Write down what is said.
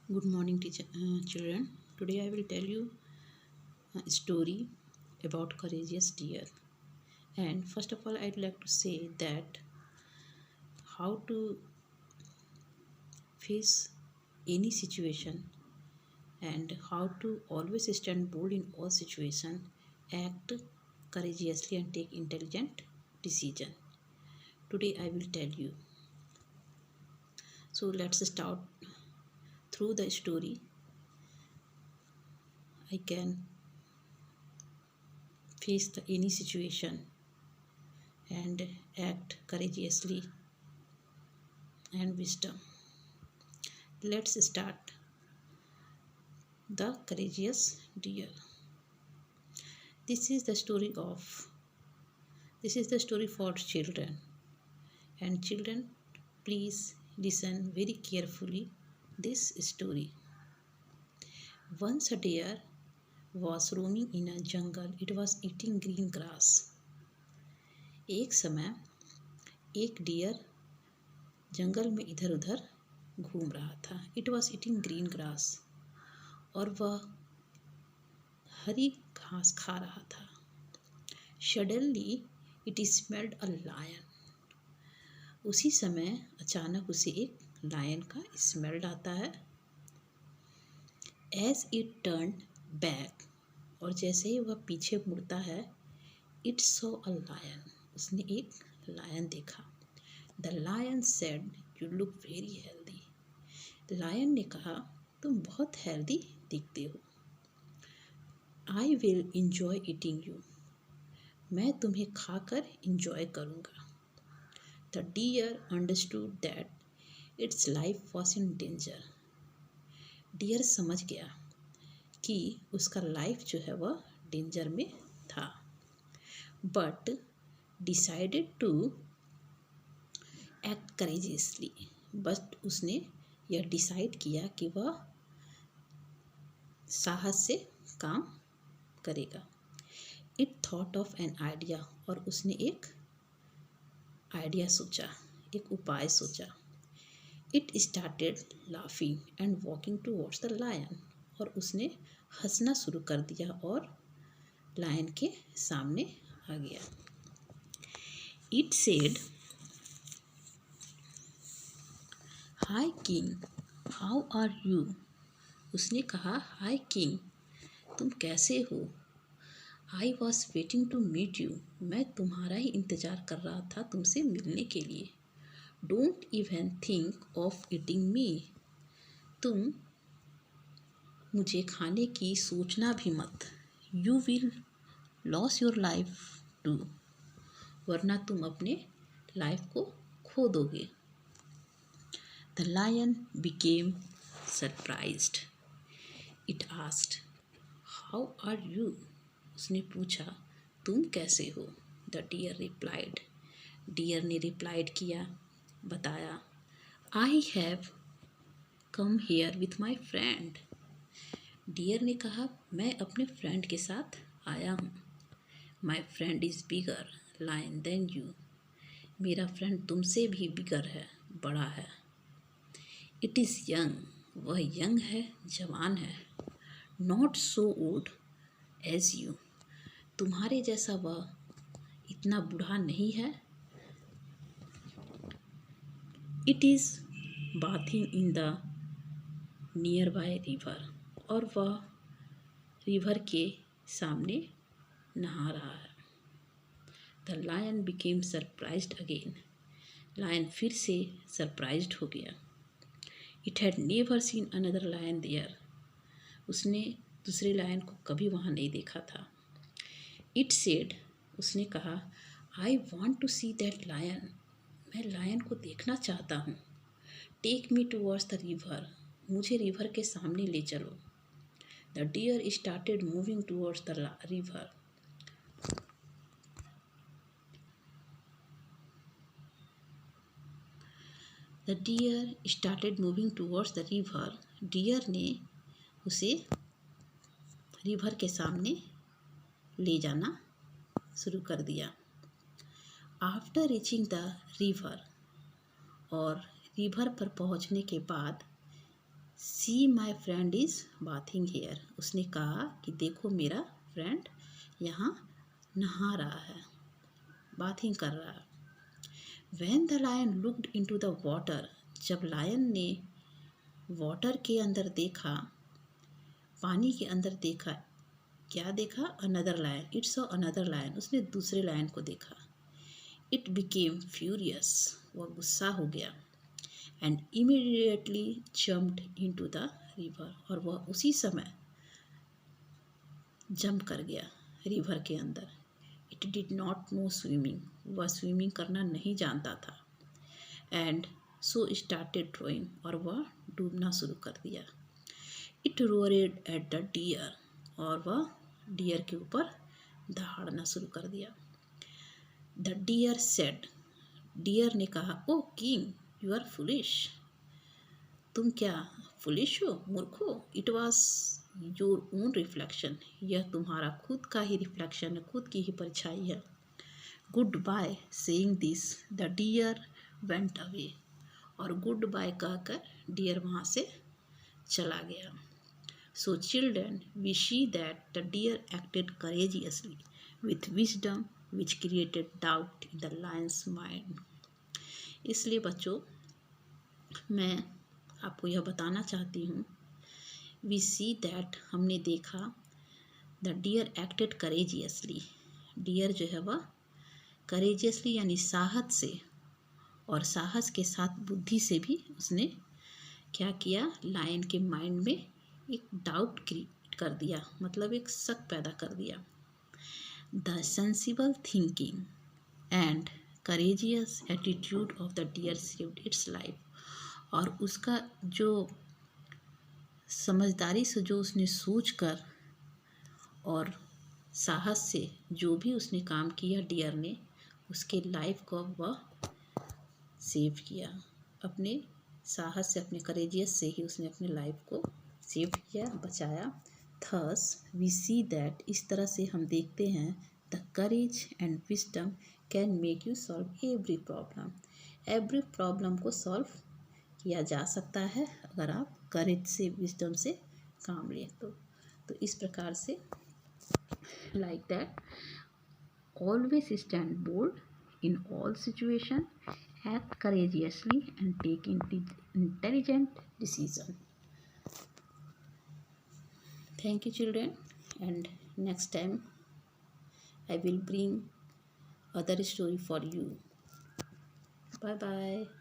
Good morning, children. Today I will tell you a story about courageous deer. And first of all, I'd like to say that how to face any situation and how to always stand bold in all situations, act courageously and take intelligent decision. Today I will tell you. So let's start through the story. I can face any situation and act courageously and wisdom. Let's start. The courageous deer. This is the story of this is the story for children. And children, please listen very carefully this story. Once a deer was roaming in a jungle. It was eating green grass. एक समय एक dear जंगल में इधर उधर घूम रहा था. It was eating green grass. और वह हरी घास खा रहा था. Suddenly it smelled a lion. उसी समय अचानक उसे एक लायन का स्मेल आता है. As it turned back, और जैसे ही वह पीछे मुड़ता है, it saw a lion. उसने एक लायन देखा. The lion said, "You look very healthy." Lion ने कहा, तुम बहुत हेल्दी दिखते हो. I will enjoy eating you. मैं तुम्हें खाकर enjoy करूँगा. The deer understood that its life was in danger. Deer समझ गया कि उसका लाइफ जो है वह डेंजर में था. But decided to act courageously. बट उसने यह डिसाइड किया कि वह साहस से काम करेगा. It thought of an idea. और उसने एक आइडिया सोचा, एक उपाय सोचा. It started laughing and walking towards the lion. और उसने हंसना शुरू कर दिया और लायन के सामने आ गया. It said, hi king, how are you. उसने कहा, हाय किंग, तुम कैसे हो. I was waiting to meet you. मैं तुम्हारा ही इंतज़ार कर रहा था तुमसे मिलने के लिए. Don't even think of eating me. तुम मुझे खाने की सोचना भी मत. You will loss your life too. वरना तुम अपने लाइफ को खो दोगे. The lion became surprised. It asked, how are you. उसने पूछा, तुम कैसे हो. The deer replied. डियर ने रिप्लाइड किया, बताया, I have come here with my friend. Deer ने कहा, मैं अपने फ्रेंड के साथ आया हूँ. माई friend is bigger lion than you. मेरा फ्रेंड तुमसे भी बिगर है, बड़ा है. It is young. वह यंग है, जवान है. Not so old as you. तुम्हारे जैसा वह इतना बूढ़ा नहीं है. It is bathing in the nearby river. और वह रिवर के सामने नहा रहा है. The lion became surprised again. Lion फिर से सरप्राइज्ड हो गया. It had never seen another lion there. उसने दूसरे लायन को कभी वहाँ नहीं देखा था. It said. उसने कहा, I want to see that lion. मैं लायन को देखना चाहता हूँ. Take me towards the river. मुझे रिवर के सामने ले चलो. The deer started moving towards the river. The deer started moving towards the river. Deer ने उसे रिवर के सामने ले जाना शुरू कर दिया. After reaching the river. और रिवर पर पहुंचने के बाद see my friend is bathing here, उसने कहा कि देखो मेरा फ्रेंड यहाँ नहा रहा है, बाथिंग कर रहा है। When the lion looked into the water, जब लायन ने वाटर के अंदर देखा, पानी के अंदर देखा, क्या देखा? Another lion, it saw another lion, उसने दूसरे लायन को देखा। इट बिकेम फ्यूरियस, वह गुस्सा हो गया। And immediately jumped into the river, और वह उसी समय जंप कर गया रिवर के अंदर। It did not know swimming, वह स्विमिंग करना नहीं जानता था। एंड सो स्टार्टेड ड्रॉइंग, और वह डूबना शुरू कर दिया। इट रोरेड एट द डियर, और वह डियर के ऊपर दहाड़ना शुरू कर दिया। द डियर सेड, डियर ने कहा, O king you are foolish, तुम क्या फुलिश हो, मूर्ख हो। It was your own reflection, यह तुम्हारा खुद का ही रिफ्लेक्शन है, खुद की ही परछाई है। Goodbye saying this the deer went away, और गुड बाय कहकर डियर वहाँ से चला गया। So children, we see that the deer acted courageously with wisdom which created doubt in the lion's mind. इसलिए बच्चों, मैं आपको यह बताना चाहती हूँ, वी सी दैट, हमने देखा, the deer acted courageously, deer जो है वह करेजियसली यानी साहस से, और साहस के साथ बुद्धि से भी उसने क्या किया? लायन के माइंड में एक डाउट क्रिएट कर दिया, मतलब एक शक पैदा कर दिया। The sensible thinking and courageous attitude of the deer saved its life, और उसका जो समझदारी से जो उसने सोच कर और साहस से जो भी उसने काम किया डियर ने, उसके लाइफ को वह सेव किया। अपने साहस से, अपने करेजियस से ही उसने अपने लाइफ को सेव किया, बचाया। थस वी सी दैट, इस तरह से हम देखते हैं, the courage and wisdom can make you solve every problem, every problem को सॉल्व किया जा सकता है अगर आप करेज से, विजडम से काम लें तो इस प्रकार से, like that, always stand bold in all situation, act courageously and take intelligent decision. Thank you children, and next time I will bring other story for you. Bye bye.